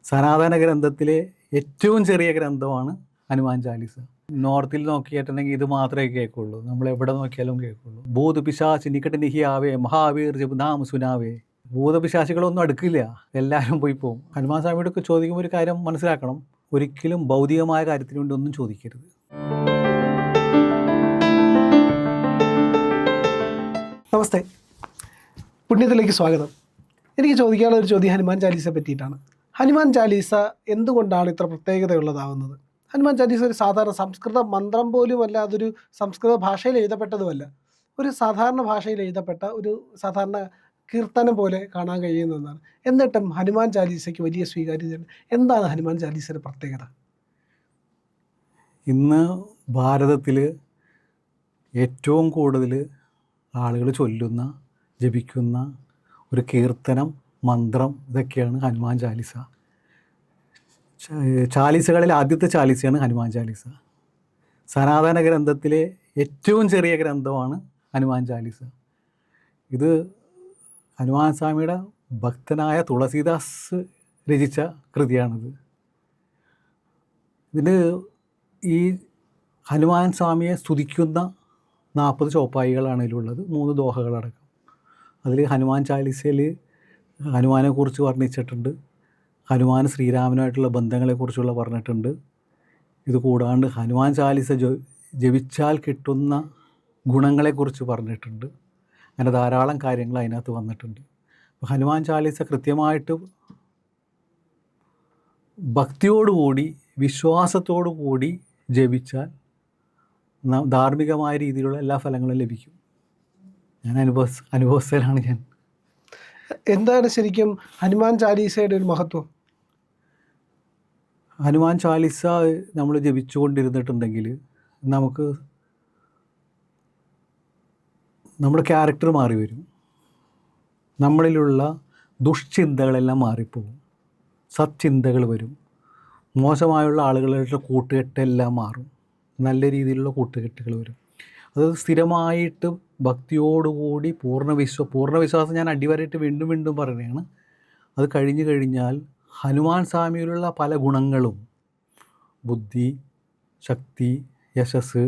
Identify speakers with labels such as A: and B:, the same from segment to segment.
A: സനാതന ഗ്രന്ഥത്തിലെ ഏറ്റവും ചെറിയ ഗ്രന്ഥമാണ് ഹനുമാൻ ചാലീസ. നോർത്തിൽ നോക്കിയിട്ടുണ്ടെങ്കിൽ ഇത് മാത്രമേ കേൾക്കുള്ളൂ, നമ്മൾ എവിടെ നോക്കിയാലും കേൾക്കുള്ളൂ. ഭൂതപിശാച് നിക്കട്ട് നിഹിയാവേ മഹാവീർ ജബ് നാം സുനാവേ. ഭൂതപിശാചികളൊന്നും അടുക്കില്ല, എല്ലാവരും പോയി പോകും. ഹനുമാൻ സ്വാമിയോടൊക്കെ ചോദിക്കുമ്പോൾ ഒരു കാര്യം മനസ്സിലാക്കണം, ഒരിക്കലും ഭൗതികമായ കാര്യത്തിന് വേണ്ടി ഒന്നും ചോദിക്കരുത്.
B: നമസ്തേ, പുണ്യത്തിലേക്ക് സ്വാഗതം. എനിക്ക് ചോദിക്കാനുള്ള ഒരു ചോദ്യം ഹനുമാൻ ചാലീസയെ പറ്റിയിട്ടാണ്. ഹനുമാൻ ചാലീസ എന്തുകൊണ്ടാണ് ഇത്ര പ്രത്യേകതയുള്ളതാവുന്നത്? ഹനുമാൻ ചാലീസ ഒരു സാധാരണ സംസ്കൃത മന്ത്രം പോലുമല്ല, അതൊരു സംസ്കൃത ഭാഷയിൽ എഴുതപ്പെട്ടതുമല്ല, ഒരു സാധാരണ ഭാഷയിൽ എഴുതപ്പെട്ട ഒരു സാധാരണ കീർത്തനം പോലെ കാണാൻ കഴിയുന്നതാണ്. എന്നിട്ടും ഹനുമാൻ ചാലീസയ്ക്ക് വലിയ സ്വീകാര്യതയാണ്. എന്താണ് ഹനുമാൻ ചാലീസയുടെ പ്രത്യേകത?
A: ഇന്ന് ഭാരതത്തിൽ ഏറ്റവും കൂടുതൽ ആളുകൾ ചൊല്ലുന്ന, ജപിക്കുന്ന ഒരു കീർത്തനം, മന്ത്രം, ഇതൊക്കെയാണ് ഹനുമാൻ ചാലീസ. ചാലീസകളിൽ ആദ്യത്തെ ചാലീസയാണ് ഹനുമാൻ ചാലീസ. സനാതന ഗ്രന്ഥത്തിലെ ഏറ്റവും ചെറിയ ഗ്രന്ഥമാണ് ഹനുമാൻ ചാലീസ. ഇത് ഹനുമാൻ സ്വാമിയുടെ ഭക്തനായ തുളസീദാസ് രചിച്ച കൃതിയാണിത്. ഇതിന് ഈ ഹനുമാൻ സ്വാമിയെ സ്തുതിക്കുന്ന 40 ചോപ്പായികളാണ് ഇതിലുള്ളത്, 3 ദോഹകളടക്കം. അതിൽ ഹനുമാൻ ചാലീസയിൽ ഹനുമാനെക്കുറിച്ച് വർണ്ണിച്ചിട്ടുണ്ട്, ഹനുമാൻ ശ്രീരാമനുമായിട്ടുള്ള ബന്ധങ്ങളെക്കുറിച്ചുള്ള പറഞ്ഞിട്ടുണ്ട്. ഇത് കൂടാണ്ട് ഹനുമാൻ ചാലീസ ജപിച്ചാൽ കിട്ടുന്ന ഗുണങ്ങളെക്കുറിച്ച് പറഞ്ഞിട്ടുണ്ട്. അങ്ങനെ ധാരാളം കാര്യങ്ങൾ അതിനകത്ത് വന്നിട്ടുണ്ട്. അപ്പോൾ ഹനുമാൻ ചാലീസ കൃത്യമായിട്ട് ഭക്തിയോടുകൂടി, വിശ്വാസത്തോടു കൂടി ജപിച്ചാൽ ധാർമ്മികമായ രീതിയിലുള്ള എല്ലാ ഫലങ്ങളും ലഭിക്കും. ഞാൻ അനുഭവസ്ഥനാണ് ഞാൻ.
B: എന്താണ് ശരിക്കും ഹനുമാൻ ചാലീസയുടെ ഒരു മഹത്വം?
A: ഹനുമാൻ ചാലീസ നമ്മൾ ജപിച്ചു കൊണ്ടിരുന്നിട്ടുണ്ടെങ്കിൽ നമ്മുടെ ക്യാരക്ടർ മാറി വരും. നമ്മളിലുള്ള ദുഷ്ചിന്തകളെല്ലാം മാറിപ്പോകും, സത്ചിന്തകൾ വരും. മോശമായുള്ള ആളുകളുടെ കൂട്ടുകെട്ടെല്ലാം മാറും, നല്ല രീതിയിലുള്ള കൂട്ടുകെട്ടുകൾ വരും. അത് സ്ഥിരമായിട്ട് ഭക്തിയോടുകൂടി പൂർണ്ണവിശ്വാസം ഞാൻ അടിവരയിട്ട് വീണ്ടും വീണ്ടും പറയുകയാണ്. അത് കഴിഞ്ഞു കഴിഞ്ഞാൽ ഹനുമാൻ സ്വാമിയിലുള്ള പല ഗുണങ്ങളും, ബുദ്ധി, ശക്തി, യശസ്,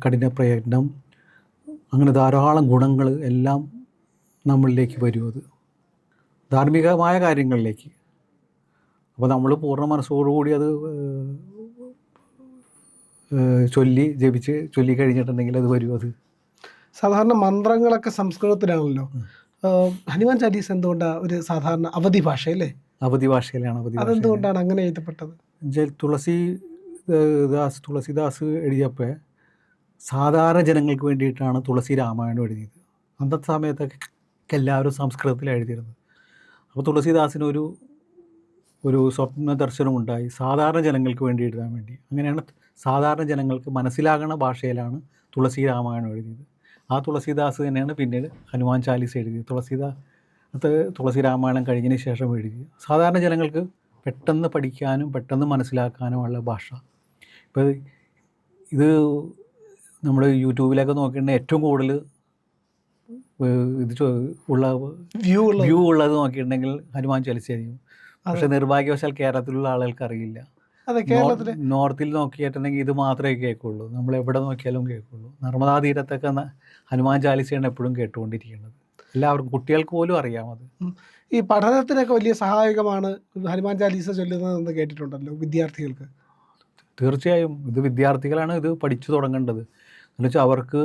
A: കഠിന പ്രയത്നം, അങ്ങനെ ധാരാളം ഗുണങ്ങൾ എല്ലാം നമ്മളിലേക്ക് വരും. അത് ധാർമ്മികമായ കാര്യങ്ങളിലേക്ക്. അപ്പോൾ നമ്മൾ പൂർണ്ണ മനസ്സോടുകൂടി അത് ചൊല്ലി കഴിഞ്ഞിട്ടുണ്ടെങ്കിൽ അത് വരും. അത്
B: സാധാരണ മന്ത്രങ്ങളൊക്കെ സംസ്കൃതത്തിലാണല്ലോ. ഹനുമാൻ ചാലീസ എന്തുകൊണ്ടാണ് ഒരു സാധാരണ അവധി ഭാഷയല്ലേ?
A: അവധി ഭാഷയിലാണ്.
B: അതെന്തുകൊണ്ടാണ് അങ്ങനെ എഴുതപ്പെട്ടത്?
A: തുളസീദാസ് എഴുതിയപ്പോൾ സാധാരണ ജനങ്ങൾക്ക് വേണ്ടിയിട്ടാണ് തുളസി രാമായണം എഴുതിയത്. അന്നത്തെ സമയത്തൊക്കെ എല്ലാവരും സംസ്കൃതത്തിലാണ് എഴുതിയിരുന്നത്. അപ്പോൾ തുളസീദാസിന് ഒരു സ്വപ്ന ദർശനമുണ്ടായി, സാധാരണ ജനങ്ങൾക്ക് വേണ്ടി എഴുതാൻ വേണ്ടി. അങ്ങനെയാണ് സാധാരണ ജനങ്ങൾക്ക് മനസ്സിലാകുന്ന ഭാഷയിലാണ് തുളസി രാമായണം എഴുതിയത്. ആ തുളസീദാസ് തന്നെയാണ് പിന്നീട് ഹനുമാൻ ചാലീസ എഴുതിയത്. തുളസി രാമായണം കഴിഞ്ഞതിന് ശേഷം എഴുതിയത് സാധാരണ ജനങ്ങൾക്ക് പെട്ടെന്ന് പഠിക്കാനും പെട്ടെന്ന് മനസ്സിലാക്കാനുമുള്ള ഭാഷ. ഇപ്പോൾ ഇത് നമ്മൾ യൂട്യൂബിലൊക്കെ നോക്കിയിട്ടുണ്ടെങ്കിൽ ഏറ്റവും കൂടുതൽ വ്യൂ ഉള്ളത് നോക്കിയിട്ടുണ്ടെങ്കിൽ ഹനുമാൻ ചാലീസ ആയിരിക്കും. പക്ഷെ നിർഭാഗ്യവശാൽ കേരളത്തിലുള്ള ആളുകൾക്ക് അറിയില്ല. നോർത്തിൽ നോക്കിയിട്ടുണ്ടെങ്കിൽ ഇത് മാത്രമേ കേൾക്കുള്ളൂ, നമ്മൾ എവിടെ നോക്കിയാലും കേൾക്കുള്ളൂ. നർമ്മദാ തീരത്തൊക്കെ ഹനുമാൻ ചാലീസയാണ് എപ്പോഴും കേട്ടുകൊണ്ടിരിക്കുന്നത്. എല്ലാവർക്കും, കുട്ടികൾക്ക് പോലും അറിയാം. അത്
B: ഈ പഠനത്തിനൊക്കെ വലിയ സഹായകമാണ് ഹനുമാൻ ചാലീസ ചൊല്ലുന്നതെന്ന് കേട്ടിട്ടുണ്ടല്ലോ വിദ്യാർത്ഥികൾക്ക്.
A: തീർച്ചയായും ഇത് വിദ്യാർത്ഥികളാണ് ഇത് പഠിച്ചു തുടങ്ങേണ്ടത്. എന്ന് വെച്ചാൽ അവർക്ക്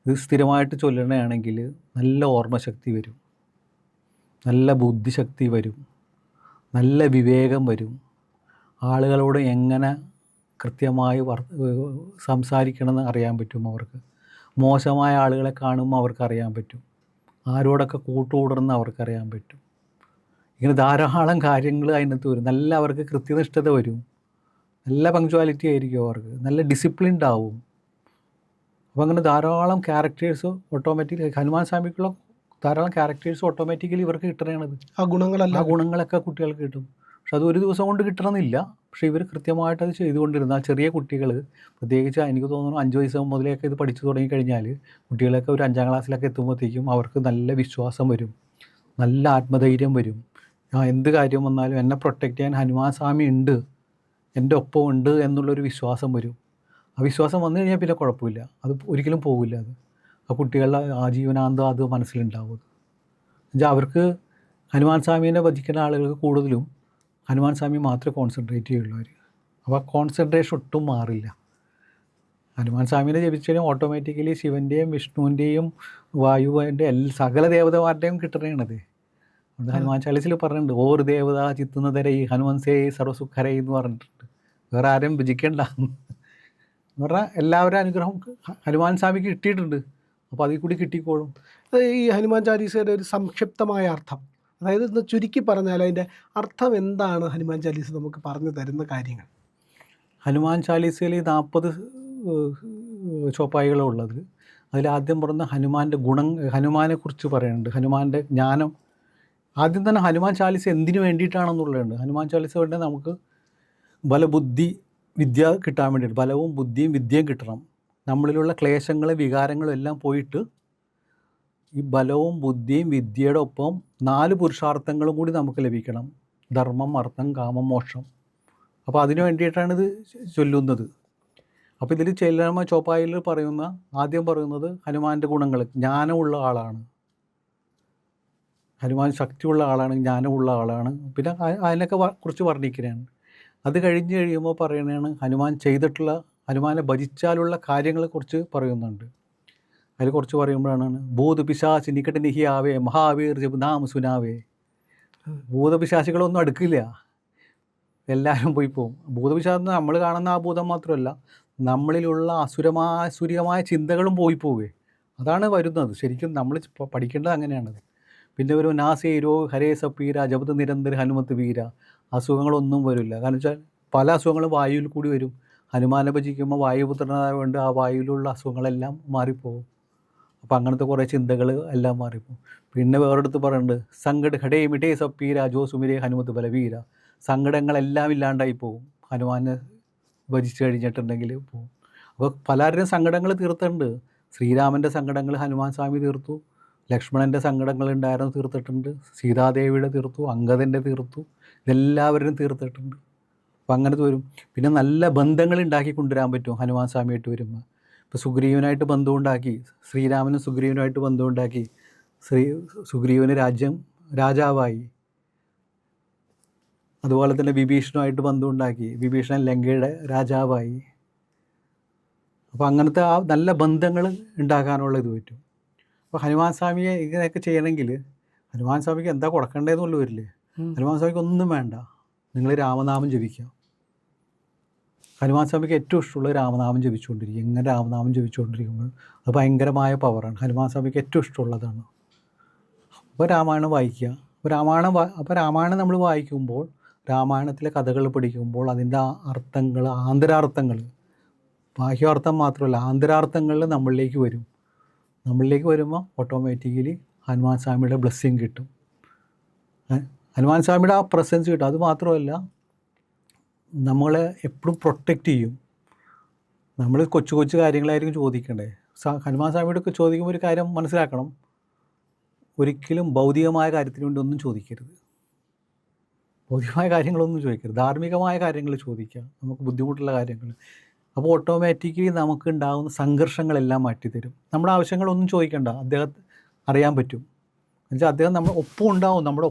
A: ഇത് സ്ഥിരമായിട്ട് ചൊല്ലണമെങ്കിൽ നല്ല ഓർമ്മശക്തി വരും, നല്ല ബുദ്ധിശക്തി വരും, നല്ല വിവേകം വരും. ആളുകളോട് എങ്ങനെ കൃത്യമായി സംസാരിക്കണമെന്ന് അറിയാൻ പറ്റും അവർക്ക്. മോശമായ ആളുകളെ കാണുമ്പോൾ അവർക്കറിയാൻ പറ്റും. ആരോടൊക്കെ കൂട്ടുകൂടണമെന്ന് അവർക്കറിയാൻ പറ്റും. ഇങ്ങനെ ധാരാളം കാര്യങ്ങൾ അതിനകത്ത് വരും. നല്ല അവർക്ക് കൃത്യനിഷ്ഠത വരും, നല്ല പങ്ക്ച്വാലിറ്റി ആയിരിക്കും അവർക്ക്, നല്ല ഡിസിപ്ലിൻഡ് ആവും. അപ്പോൾ അങ്ങനെ ധാരാളം ക്യാരക്ടേഴ്സ് ഓട്ടോമാറ്റിക്കലി ഹനുമാൻ സ്വാമിക്കുള്ള ധാരാളം ക്യാരക്ടേഴ്സ് ഓട്ടോമാറ്റിക്കലി ഇവർക്ക് കിട്ടണത്.
B: ആ
A: ഗുണങ്ങളൊക്കെ കുട്ടികൾക്ക് കിട്ടും. പക്ഷെ അത് ഒരു ദിവസം കൊണ്ട് കിട്ടണമെന്നില്ല. പക്ഷേ ഇവർ കൃത്യമായിട്ട് അത് ചെയ്തുകൊണ്ടിരുന്ന ചെറിയ കുട്ടികൾ, പ്രത്യേകിച്ച് എനിക്ക് തോന്നുന്നു 5 വയസ്സ് മുതലൊക്കെ ഇത് പഠിച്ചു തുടങ്ങിക്കഴിഞ്ഞാൽ കുട്ടികളൊക്കെ ഒരു 5ാം ക്ലാസ്സിലൊക്കെ എത്തുമ്പോഴത്തേക്കും അവർക്ക് നല്ല വിശ്വാസം വരും, നല്ല ആത്മധൈര്യം വരും. എന്ത് കാര്യം വന്നാലും എന്നെ പ്രൊട്ടക്റ്റ് ചെയ്യാൻ ഹനുമാൻ സ്വാമി ഉണ്ട്, എൻ്റെ ഒപ്പം ഉണ്ട് എന്നുള്ളൊരു വിശ്വാസം വരും. ആ വിശ്വാസം വന്നു കഴിഞ്ഞാൽ പിന്നെ കുഴപ്പമില്ല, അത് ഒരിക്കലും പോകില്ല. അത് ആ കുട്ടികളുടെ ആജീവനാന്തം അത് മനസ്സിലുണ്ടാവും. എന്നുവെച്ചാൽ അവർക്ക് ഹനുമാൻ സ്വാമീനെ ഭജിക്കുന്ന ആളുകൾക്ക് കൂടുതലും ഹനുമാൻ സ്വാമി മാത്രമേ കോൺസെൻട്രേറ്റ് ചെയ്യുള്ളൂ അവർ. അപ്പോൾ ആ കോൺസെൻട്രേഷൻ ഒട്ടും മാറില്ല. ഹനുമാൻ സ്വാമീനെ ജപിച്ചു കഴിഞ്ഞാൽ ഓട്ടോമാറ്റിക്കലി ശിവൻ്റെയും വിഷ്ണുവിൻ്റെയും വായുവിൻ്റെ സകല ദേവതമാരുടെയും കിട്ടണേണത്. അതുകൊണ്ട് ഹനുമാൻ ചാലീസിൽ പറഞ്ഞിട്ടുണ്ട്, ഓർ ദേവത ചിത്തുന്നതരൈ ഹനുമൻസേ സർവസുഖരൈ എന്ന് പറഞ്ഞിട്ടുണ്ട്. വേറെ ആരെയും ഭജിക്കണ്ട എന്ന് പറഞ്ഞാൽ എല്ലാവരുടെ അനുഗ്രഹം ഹനുമാൻ സ്വാമിക്ക് കിട്ടിയിട്ടുണ്ട്. അപ്പോൾ അതിൽ കൂടി കിട്ടിക്കോളും.
B: ഈ ഹനുമാൻ ചാലീസയുടെ ഒരു സംക്ഷിപ്തമായ അർത്ഥം, അതായത് ഇന്ന് ചുരുക്കി പറഞ്ഞാൽ അതിൻ്റെ അർത്ഥം എന്താണ്? ഹനുമാൻ ചാലീസ നമുക്ക് പറഞ്ഞു തരുന്ന കാര്യങ്ങൾ.
A: ഹനുമാൻ ചാലീസയിൽ 40 ചോപ്പായികളുള്ളത്. അതിലാദ്യം പറഞ്ഞ ഹനുമാൻ്റെ ഹനുമാനെക്കുറിച്ച് പറയുന്നുണ്ട്, ഹനുമാൻ്റെ ജ്ഞാനം. ആദ്യം തന്നെ ഹനുമാൻ ചാലീസ എന്തിനു വേണ്ടിയിട്ടാണെന്നുള്ളതുണ്ട്. ഹനുമാൻ ചാലീസ വേണ്ടി നമുക്ക് ബലബുദ്ധി വിദ്യ കിട്ടാൻ വേണ്ടിയിട്ട്, ബലവും ബുദ്ധിയും വിദ്യയും കിട്ടണം. നമ്മളിലുള്ള ക്ലേശങ്ങളും വികാരങ്ങളും എല്ലാം പോയിട്ട് ഈ ബലവും ബുദ്ധിയും വിദ്യയുടെ ഒപ്പം 4 പുരുഷാർത്ഥങ്ങളും കൂടി നമുക്ക് ലഭിക്കണം: ധർമ്മം, അർത്ഥം, കാമം, മോക്ഷം. അപ്പോൾ അതിനു വേണ്ടിയിട്ടാണ് ഇത് ചൊല്ലുന്നത്. അപ്പോൾ ഇതിൽ ചെല്ലമ്മ ചോപ്പായിൽ ആദ്യം പറയുന്നത് ഹനുമാൻ്റെ ഗുണങ്ങൾ. ജ്ഞാനമുള്ള ആളാണ് ഹനുമാൻ, ശക്തിയുള്ള ആളാണ്, ജ്ഞാനമുള്ള ആളാണ്. പിന്നെ അതിനൊക്കെ കുറിച്ച് വർണ്ണിക്കുകയാണ്. അത് കഴിഞ്ഞ് കഴിയുമ്പോൾ പറയുന്നതാണ് ഹനുമാനെ ഭജിച്ചാലുള്ള കാര്യങ്ങളെക്കുറിച്ച് പറയുന്നുണ്ട്. അതിൽ കുറച്ച് പറയുമ്പോഴാണ് ഭൂതപിശാചി നിക്കട്ട നിഹിയാവേ മഹാവീർ ജപ് നാം സുനാവേ. ഭൂതപിശാചികളൊന്നും അടുക്കില്ല, എല്ലാവരും പോയി പോകും. ഭൂതപിശാചി നമ്മൾ കാണുന്ന ആ ഭൂതം മാത്രമല്ല, നമ്മളിലുള്ള അസുരമായ ചിന്തകളും പോയി പോവേ. അതാണ് വരുന്നത്. ശരിക്കും നമ്മൾ പഠിക്കേണ്ടത് അങ്ങനെയാണത്. പിന്നെ ഒരു നാസേ രോ ഹരേ സപ്പീര ജപത് നിരന്തര ഹനുമത്ത് വീര. അസുഖങ്ങളൊന്നും വരില്ല. കാരണം വെച്ചാൽ പല അസുഖങ്ങളും വായുവിൽ കൂടി വരും. ഹനുമാനെ ഭജിക്കുമ്പോൾ വായുപുത്രനായതുകൊണ്ട് ആ വായുവിലുള്ള അസുഖങ്ങളെല്ലാം മാറിപ്പോകും. അപ്പോൾ അങ്ങനത്തെ കുറേ ചിന്തകൾ എല്ലാം മാറിപ്പോകും. പിന്നെ വേറെടുത്ത് പറയുന്നുണ്ട്, സങ്കട ഹടേ മിടേ സപ്പീര ജോ സുമിരേ ഹനുമത്ത് ബലവീര. സങ്കടങ്ങളെല്ലാം ഇല്ലാണ്ടായി പോകും ഹനുമാനെ ഭജിച്ച് കഴിഞ്ഞിട്ടുണ്ടെങ്കിൽ പോകും. അപ്പോൾ പലരുടെയും സങ്കടങ്ങൾ തീർത്തിട്ടുണ്ട്. ശ്രീരാമൻ്റെ സങ്കടങ്ങൾ ഹനുമാൻ സ്വാമി തീർത്തു, ലക്ഷ്മണൻ്റെ സങ്കടങ്ങളുണ്ടായിരുന്നു തീർത്തിട്ടുണ്ട്, സീതാദേവിയുടെ തീർത്തു, അംഗദൻ്റെ തീർത്തു, ഇതെല്ലാവരും തീർത്തിട്ടുണ്ട്. അപ്പോൾ അങ്ങനത്തെ വരും. പിന്നെ നല്ല ബന്ധങ്ങൾ ഉണ്ടാക്കി കൊണ്ടുവരാൻ പറ്റും ഹനുമാൻ സ്വാമിയായിട്ട് വരുമ്പോൾ. ഇപ്പോൾ സുഗ്രീവനായിട്ട് ബന്ധമുണ്ടാക്കി, ശ്രീരാമനും സുഗ്രീവനുമായിട്ട് ബന്ധമുണ്ടാക്കി, സുഗ്രീവന് രാജാവായി. അതുപോലെ തന്നെ വിഭീഷണുമായിട്ട് ബന്ധമുണ്ടാക്കി, വിഭീഷണൻ ലങ്കയുടെ രാജാവായി. അപ്പോൾ അങ്ങനത്തെ ആ നല്ല ബന്ധങ്ങൾ ഉണ്ടാക്കാനുള്ള ഇത് പറ്റും. അപ്പോൾ ഹനുമാൻ സ്വാമിയെ ഇങ്ങനെയൊക്കെ ചെയ്യണമെങ്കിൽ ഹനുമാൻ സ്വാമിക്ക് എന്താ കൊടുക്കേണ്ടതെന്നുള്ളൂ വരില്ലേ. ഹനുമാൻ സ്വാമിക്ക് ഒന്നും വേണ്ട, നിങ്ങൾ രാമനാമം ജപിക്കുക. ഹനുമാൻ സ്വാമിക്ക് ഏറ്റവും ഇഷ്ടമുള്ള രാമനാമം ജപിച്ചുകൊണ്ടിരിക്കുക. ഇങ്ങനെ രാമനാമം ജപിച്ചുകൊണ്ടിരിക്കുമ്പോൾ അത് ഭയങ്കരമായ പവറാണ്. ഹനുമാൻ സ്വാമിക്ക് ഏറ്റവും ഇഷ്ടമുള്ളതാണ്. അപ്പോൾ രാമായണം വായിക്കുക. അപ്പോൾ രാമായണം നമ്മൾ വായിക്കുമ്പോൾ, രാമായണത്തിലെ കഥകൾ പഠിക്കുമ്പോൾ അതിൻ്റെ അർത്ഥങ്ങൾ, ആന്തരാർത്ഥങ്ങൾ, ബാഹ്യാർത്ഥം മാത്രമല്ല ആന്തരാർത്ഥങ്ങളിൽ നമ്മളിലേക്ക് വരും. നമ്മളിലേക്ക് വരുമ്പോൾ ഓട്ടോമാറ്റിക്കലി ഹനുമാൻ സ്വാമിയുടെ ബ്ലെസ്സിങ് കിട്ടും, ഹനുമാൻ സ്വാമിയുടെ ആ പ്രസൻസ് കിട്ടും. അതുമാത്രമല്ല, നമ്മളെ എപ്പോഴും പ്രൊട്ടക്റ്റ് ചെയ്യും. നമ്മൾ കൊച്ചു കൊച്ചു കാര്യങ്ങളായിരിക്കും ചോദിക്കണ്ടേ. ഹനുമാൻ സ്വാമിയോടൊക്കെ ചോദിക്കുമ്പോൾ ഒരു കാര്യം മനസ്സിലാക്കണം, ഒരിക്കലും ഭൗതികമായ കാര്യത്തിന് വേണ്ടി ഒന്നും ചോദിക്കരുത്. ഭൗതികമായ കാര്യങ്ങളൊന്നും ചോദിക്കരുത്, ധാർമ്മികമായ കാര്യങ്ങൾ ചോദിക്കുക, നമുക്ക് ബുദ്ധിമുട്ടുള്ള കാര്യങ്ങൾ. അപ്പോൾ ഓട്ടോമാറ്റിക്കലി നമുക്ക് ഉണ്ടാകുന്ന സംഘർഷങ്ങളെല്ലാം മാറ്റിത്തരും. നമ്മുടെ ആവശ്യങ്ങളൊന്നും ചോദിക്കണ്ട, അദ്ദേഹത്തെ അറിയാൻ പറ്റും. എന്നുവെച്ചാൽ അദ്ദേഹം നമ്മുടെ ഒപ്പം ഉണ്ടാവും, നമ്മുടെ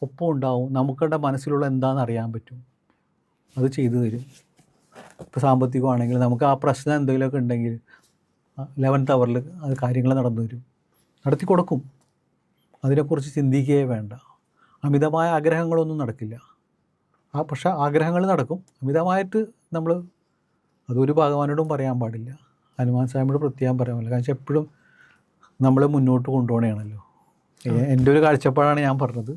A: ഒപ്പം ഉണ്ടാവും. നമുക്കുടെ മനസ്സിലുള്ള എന്താണെന്ന് അറിയാൻ പറ്റും, അത് ചെയ്തു തരും. ഇപ്പോൾ സാമ്പത്തികമാണെങ്കിൽ നമുക്ക് ആ പ്രശ്നം എന്തെങ്കിലുമൊക്കെ ഉണ്ടെങ്കിൽ 11th അവറിൽ അത് കാര്യങ്ങൾ നടന്നു വരും, നടത്തി കൊടുക്കും. അതിനെക്കുറിച്ച് ചിന്തിക്കുകയേ വേണ്ട. അമിതമായ ആഗ്രഹങ്ങളൊന്നും നടക്കില്ല. പക്ഷേ ആഗ്രഹങ്ങൾ നടക്കും. അമിതമായിട്ട് അതൊരു ഭഗവാനോടും പറയാൻ പാടില്ല, ഹനുമാൻ സ്വാമിയോട് പ്രത്യേകം പറയാൻ പാടില്ല. കാരണം വെച്ചാൽ എപ്പോഴും നമ്മൾ മുന്നോട്ട് കൊണ്ടുപോകണയാണല്ലോ. എൻ്റെ ഒരു കാഴ്ചപ്പാടാണ് ഞാൻ പറഞ്ഞത്.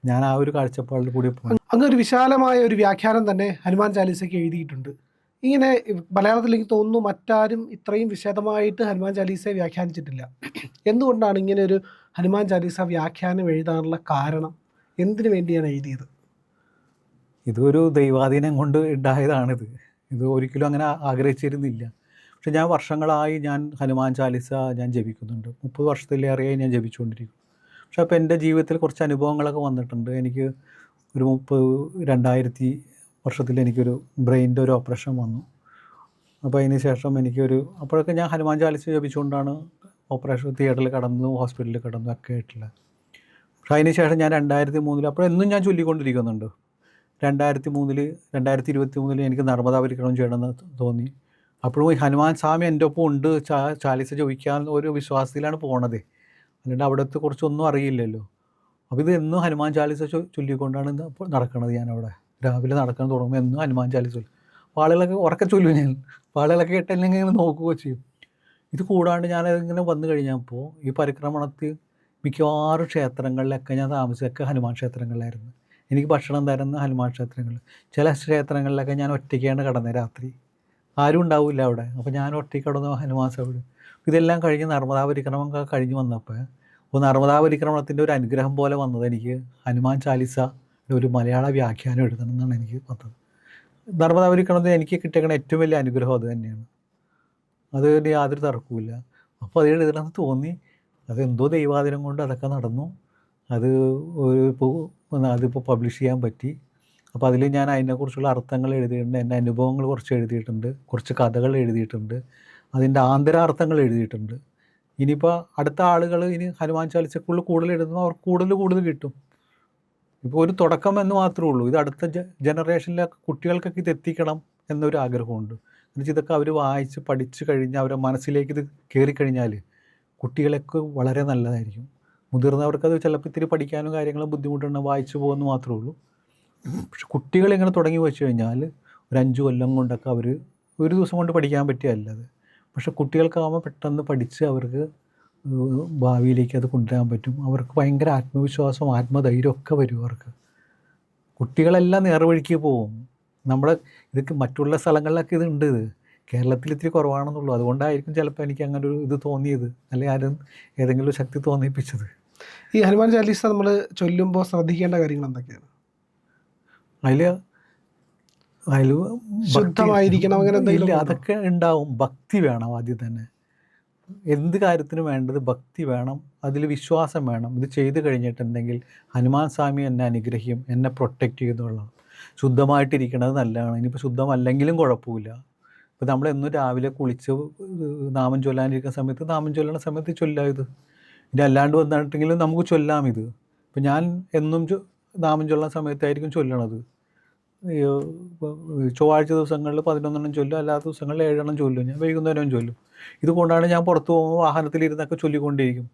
A: ഞാൻ ആ ഒരു കാഴ്ചപ്പാടിൽ കൂടി പോകും.
B: അങ്ങ് ഒരു വിശാലമായ ഒരു വ്യാഖ്യാനം തന്നെ ഹനുമാൻ ചാലീസയ്ക്ക് എഴുതിയിട്ടുണ്ട്. ഇങ്ങനെ മലയാളത്തിൽ എനിക്ക് തോന്നുന്നു മറ്റാരും ഇത്രയും വിശദമായിട്ട് ഹനുമാൻ ചാലീസയെ വ്യാഖ്യാനിച്ചിട്ടില്ല. എന്തുകൊണ്ടാണ് ഇങ്ങനെ ഒരു ഹനുമാൻ ചാലീസ വ്യാഖ്യാനം എഴുതാനുള്ള കാരണം? എന്തിനു വേണ്ടിയാണ് എഴുതിയത്?
A: ഇതൊരു ദൈവാധീനം കൊണ്ട് ഉണ്ടായതാണിത്. ഇത് ഒരിക്കലും അങ്ങനെ ആഗ്രഹിച്ചിരുന്നില്ല. പക്ഷെ ഞാൻ വർഷങ്ങളായി ഞാൻ ഹനുമാൻ ചാലിസ ഞാൻ ജപിക്കുന്നുണ്ട്. 30 വർഷത്തിലേറെയായി ഞാൻ ജപിച്ചുകൊണ്ടിരിക്കുന്നു. പക്ഷെ അപ്പോൾ എൻ്റെ ജീവിതത്തിൽ കുറച്ച് അനുഭവങ്ങളൊക്കെ വന്നിട്ടുണ്ട്. എനിക്ക് ഒരു 2000 വർഷത്തിൽ എനിക്കൊരു ബ്രെയിനിൻ്റെ ഒരു ഓപ്പറേഷൻ വന്നു. അപ്പോൾ അതിന് ശേഷം അപ്പോഴൊക്കെ ഞാൻ ഹനുമാൻ ചാലിസ ജപിച്ചുകൊണ്ടാണ് ഓപ്പറേഷൻ തിയേറ്ററിൽ കിടന്നു, ഹോസ്പിറ്റലിൽ കിടന്നു ഒക്കെ ആയിട്ടുള്ളത്. പക്ഷെ അതിന് ശേഷം ഞാൻ 2003 അപ്പോഴെന്നും ഞാൻ ചൊല്ലിക്കൊണ്ടിരിക്കുന്നുണ്ട്. 2023 എനിക്ക് നർമ്മദാ പരിക്രമം ചെയ്യണമെന്ന് തോന്നി. അപ്പോഴും ഈ ഹനുമാൻ സ്വാമി എൻ്റെ ഒപ്പം ഉണ്ട്, ചാലിസ ജപിക്കാൻ ഒരു വിശ്വാസത്തിലാണ് പോണത്. അല്ലാണ്ട് അവിടുത്തെ കുറിച്ചൊന്നും അറിയില്ലല്ലോ. അപ്പോൾ ഇത് എന്നും ഹനുമാൻ ചാലിസ ചൊല്ലിക്കൊണ്ടാണ് ഇപ്പോൾ നടക്കുന്നത്. ഞാനവിടെ രാവിലെ നടക്കാൻ തുടങ്ങുമ്പോൾ എന്നും ഹനുമാൻ ചാലിസ ചൊല്ലും. അപ്പോൾ ആളുകളൊക്കെ ഉറക്കെ ചൊല്ലും ഞാൻ. അപ്പോൾ ആളുകളൊക്കെ കേട്ടില്ലെങ്കിൽ ഇങ്ങനെ നോക്കുകയോ ചെയ്യും. ഇത് കൂടാണ്ട് ഞാനിങ്ങനെ വന്നു കഴിഞ്ഞപ്പോൾ ഈ പരിക്രമണത്തിൽ മിക്കവാറും ക്ഷേത്രങ്ങളിലൊക്കെ ഞാൻ താമസിച്ചൊക്കെ ഹനുമാൻ ക്ഷേത്രങ്ങളിലായിരുന്നു. എനിക്ക് ഭക്ഷണം തരുന്ന ഹനുമാൻ ക്ഷേത്രങ്ങളിൽ. ചില ക്ഷേത്രങ്ങളിലൊക്കെ ഞാൻ ഒറ്റയ്ക്കാണ് കിടന്നത് രാത്രി. ആരും ഉണ്ടാവില്ല അവിടെ. അപ്പോൾ ഞാൻ ഒറ്റയ്ക്ക് കിടന്നു ഹനുമാൻ സൗണ്ട്. ഇതെല്ലാം കഴിഞ്ഞ് നർമ്മദാ പരിക്രമം കഴിഞ്ഞ് വന്നപ്പോൾ നർമ്മദാ പരിക്രമണത്തിൻ്റെ ഒരു അനുഗ്രഹം പോലെ വന്നത് എനിക്ക് ഹനുമാൻ ചാലിസയുടെ ഒരു മലയാള വ്യാഖ്യാനം എഴുതണം എന്നാണ് എനിക്ക് വന്നത്. നർമ്മദാ പരിക്രമണത്തിൽ എനിക്ക് കിട്ടിയേക്കുന്ന ഏറ്റവും വലിയ അനുഗ്രഹം അത് തന്നെയാണ്. അത് യാതൊരു തർക്കവുമില്ല. അപ്പോൾ അത് എഴുതണമെന്ന് തോന്നി. അതെന്തോ ദൈവാധീനം കൊണ്ട് അതൊക്കെ നടന്നു. അതിപ്പോൾ പബ്ലിഷ് ചെയ്യാൻ പറ്റി. അപ്പോൾ അതിൽ ഞാൻ അതിനെക്കുറിച്ചുള്ള അർത്ഥങ്ങൾ എഴുതിയിട്ടുണ്ട്, എൻ്റെ അനുഭവങ്ങൾ കുറച്ച് എഴുതിയിട്ടുണ്ട്, കുറച്ച് കഥകൾ എഴുതിയിട്ടുണ്ട്, അതിൻ്റെ ആന്തരാർത്ഥങ്ങൾ എഴുതിയിട്ടുണ്ട്. ഇനിയിപ്പോൾ അടുത്ത ആളുകൾ ഇനി ഹനുമാൻ ചാലിസക്കുള്ളിൽ കൂടുതൽ എഴുതുമ്പോൾ അവർക്ക് കൂടുതൽ കിട്ടും. ഇപ്പോൾ ഒരു തുടക്കം എന്ന് മാത്രമേ ഉള്ളൂ. ഇത് അടുത്ത ജനറേഷനിലെ കുട്ടികൾക്കൊക്കെ ഇത് എത്തിക്കണം എന്നൊരു ആഗ്രഹമുണ്ട്. എന്നുവെച്ചാൽ ഇതൊക്കെ അവർ വായിച്ച് പഠിച്ച് കഴിഞ്ഞാൽ അവരുടെ മനസ്സിലേക്ക് ഇത് കയറിക്കഴിഞ്ഞാൽ കുട്ടികളൊക്കെ വളരെ നല്ലതായിരിക്കും. മുതിർന്നവർക്കത് ചിലപ്പോൾ ഇത്തിരി പഠിക്കാനും കാര്യങ്ങളും ബുദ്ധിമുട്ടുണ്ട്, വായിച്ചു പോകുമെന്ന് മാത്രമേ ഉള്ളൂ. പക്ഷെ കുട്ടികളിങ്ങനെ തുടങ്ങി വെച്ച് കഴിഞ്ഞാൽ ഒരു 5 കൊല്ലം കൊണ്ടൊക്കെ അവർ ഒരു ദിവസം കൊണ്ട് പഠിക്കാൻ പറ്റിയല്ല അത്. പക്ഷെ കുട്ടികൾക്കാവുമ്പോൾ പെട്ടെന്ന് പഠിച്ച് അവർക്ക് ഭാവിയിലേക്ക് അത് കൊണ്ടുവരാൻ പറ്റും. അവർക്ക് ഭയങ്കര ആത്മവിശ്വാസവും ആത്മധൈര്യവും ഒക്കെ വരും അവർക്ക്. കുട്ടികളെല്ലാം നേർവഴിക്ക് പോവും. ഇതൊക്കെ മറ്റുള്ള സ്ഥലങ്ങളിലൊക്കെ ഇതുണ്ട്. കേരളത്തിൽ ഇത്തിരി കുറവാണെന്നുള്ളൂ. അതുകൊണ്ടായിരിക്കും ചിലപ്പോൾ എനിക്ക് അങ്ങനെ ഒരു ഇത് തോന്നിയത്, അല്ലെങ്കിൽ ആരും ഏതെങ്കിലും ശക്തി തോന്നിപ്പിച്ചത്.
B: ഈ ഹനുമാൻ ചാലീസ നമ്മൾ ചൊല്ലുമ്പോൾ ശ്രദ്ധിക്കേണ്ട കാര്യങ്ങൾ എന്തൊക്കെയാണ്?
A: അതിൽ
B: ശുദ്ധമായിരിക്കണം അങ്ങനെ എന്തെങ്കിലും?
A: അതൊക്കെ ഉണ്ടാവും. ഭക്തി വേണം ആദ്യം തന്നെ. എന്ത് കാര്യത്തിനും വേണ്ടത് ഭക്തി വേണം, അതിൽ വിശ്വാസം വേണം. ഇത് ചെയ്ത് കഴിഞ്ഞിട്ടുണ്ടെങ്കിൽ ഹനുമാൻ സ്വാമി എന്നെ അനുഗ്രഹിക്കും, എന്നെ പ്രൊട്ടക്റ്റ് ചെയ്യുന്നുള്ളതാണ്. ശുദ്ധമായിട്ടിരിക്കണത് നല്ലതാണ്. ഇനിയിപ്പോൾ ശുദ്ധമല്ലെങ്കിലും കുഴപ്പമില്ല. ഇപ്പോൾ നമ്മളെന്നും രാവിലെ കുളിച്ച് നാമം ചൊല്ലാനിരിക്കുന്ന സമയത്ത് നാമം ചൊല്ലണ സമയത്ത് ചൊല്ലാം ഇത്. ഇനി അല്ലാണ്ട് വന്നിട്ടെങ്കിലും നമുക്ക് ചൊല്ലാം ഇത്. ഇപ്പോൾ ഞാൻ എന്നും നാമം ചൊല്ലുന്ന സമയത്തായിരിക്കും ചൊല്ലണത്. ചൊവ്വാഴ്ച ദിവസങ്ങളിൽ 11 ചൊല്ലും, അല്ലാത്ത ദിവസങ്ങളിൽ 7 ചൊല്ലും. ഞാൻ വൈകുന്നേരം ചൊല്ലും. ഇതുകൊണ്ടാണ് ഞാൻ പുറത്ത് പോകുമ്പോൾ വാഹനത്തിലിരുന്നൊക്കെ ചൊല്ലിക്കൊണ്ടിരിക്കും.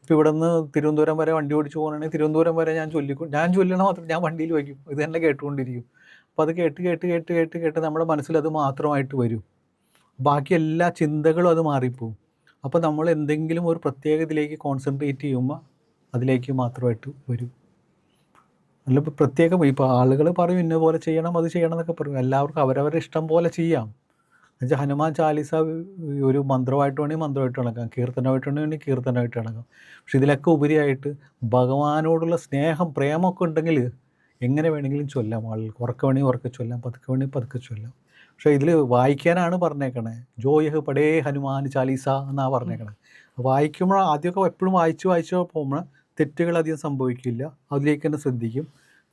A: ഇപ്പോൾ ഇവിടെ നിന്ന് തിരുവനന്തപുരം വരെ വണ്ടി ഓടിച്ച് പോകണമെങ്കിൽ തിരുവനന്തപുരം വരെ ഞാൻ ചൊല്ലണ മാത്രം ഞാൻ വണ്ടിയിൽ വയ്ക്കും. ഇത് തന്നെ കേട്ടുകൊണ്ടിരിക്കും. അപ്പോൾ അത് കേട്ട് നമ്മുടെ മനസ്സിൽ അത് മാത്രമായിട്ട് വരും. ബാക്കി എല്ലാ ചിന്തകളും അത് മാറിപ്പോവും. അപ്പോൾ നമ്മൾ എന്തെങ്കിലും ഒരു പ്രത്യേകതയിലേക്ക് കോൺസെൻട്രേറ്റ് ചെയ്യുമ്പോൾ അതിലേക്ക് മാത്രമായിട്ട് വരും. അല്ല പ്രത്യേകം ഇപ്പോൾ ആളുകൾ പറയും ഇന്ന പോലെ ചെയ്യണം, അത് ചെയ്യണം എന്നൊക്കെ പറയും. എല്ലാവർക്കും അവരവരുടെ ഇഷ്ടം പോലെ ചെയ്യാം. എന്നുവെച്ചാൽ ഹനുമാൻ ചാലിസ ഒരു മന്ത്രമായിട്ട് വേണമെങ്കിൽ മന്ത്രമായിട്ട് കണക്കാം, കീർത്തനമായിട്ട് വേണമെങ്കിൽ കീർത്തനമായിട്ട് കണക്കാം. പക്ഷെ ഇതിലൊക്കെ ഉപരിയായിട്ട് ഭഗവാനോടുള്ള സ്നേഹം, പ്രേമമൊക്കെ ഉണ്ടെങ്കിൽ എങ്ങനെ വേണമെങ്കിലും ചൊല്ലാം. ആളുകൾക്ക് ഉറക്കെ വേണമെങ്കിൽ ഉറക്കെ ചൊല്ലാം, പതുക്കെ വേണമെങ്കിൽ പതുക്കെ ചൊല്ലാം. പക്ഷേ ഇതിൽ വായിക്കാനാണ് പറഞ്ഞേക്കണേ. ജോയഹ് പടേ ഹനുമാൻ ചാലീസ എന്നാണ് പറഞ്ഞേക്കണേ. വായിക്കുമ്പോൾ ആദ്യമൊക്കെ എപ്പോഴും വായിച്ച് പോകുമ്പോൾ തെറ്റുകൾ അധികം സംഭവിക്കില്ല. അതിലേക്ക് തന്നെ ശ്രദ്ധിക്കും.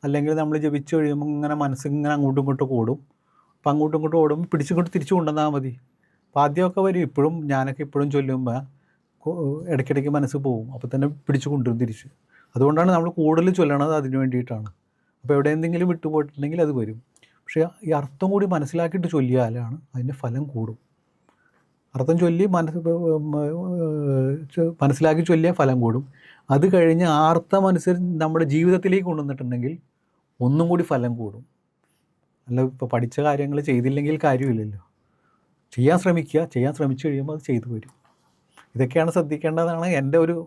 A: അല്ലെങ്കിൽ നമ്മൾ ജപിച്ച് കഴിയുമ്പോൾ ഇങ്ങനെ മനസ്സിങ്ങനെ അങ്ങോട്ടും ഇങ്ങോട്ടും ഓടും. അപ്പോൾ അങ്ങോട്ടും ഇങ്ങോട്ടും ഓടുമ്പോൾ പിടിച്ചിങ്ങോട്ട് തിരിച്ചു കൊണ്ടുവന്നാൽ മതി. അപ്പോൾ ആദ്യമൊക്കെ വരും. ഞാനൊക്കെ ഇപ്പോഴും ചൊല്ലുമ്പോൾ ഇടയ്ക്കിടയ്ക്ക് മനസ്സ് പോകും. അപ്പോൾ തന്നെ പിടിച്ചു കൊണ്ടുവരും തിരിച്ച്. അതുകൊണ്ടാണ് നമ്മൾ കൂടുതൽ ചൊല്ലണത് അതിന് വേണ്ടിയിട്ടാണ്. അപ്പോൾ എവിടെ എന്തെങ്കിലും വിട്ടുപോയിട്ടുണ്ടെങ്കിൽ അത് വരും. പക്ഷേ ഈ അർത്ഥം കൂടി മനസ്സിലാക്കിയിട്ട് ചൊല്ലിയാലാണ് അതിൻ്റെ ഫലം കൂടും. അർത്ഥം ചൊല്ലി മനസ്സിലാക്കി ചൊല്ലിയാൽ ഫലം കൂടും. അത് കഴിഞ്ഞ് അർത്ഥം അനുസരിച്ച് നമ്മുടെ ജീവിതത്തിലേക്ക് കൊണ്ടുവന്നിട്ടുണ്ടെങ്കിൽ ഒന്നും കൂടി ഫലം കൂടും. അല്ല ഇപ്പോൾ പഠിച്ച കാര്യങ്ങൾ ചെയ്തില്ലെങ്കിൽ കാര്യമില്ലല്ലോ. ചെയ്യാൻ ശ്രമിച്ചു കഴിയുമ്പോൾ അത് ചെയ്തു വരും. ഇതൊക്കെയാണ് ശ്രദ്ധിക്കേണ്ടതാണ് എൻ്റെ ഒരു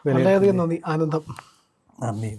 B: വളരെയധികം നന്ദി. ആനന്ദം.
A: നന്ദി.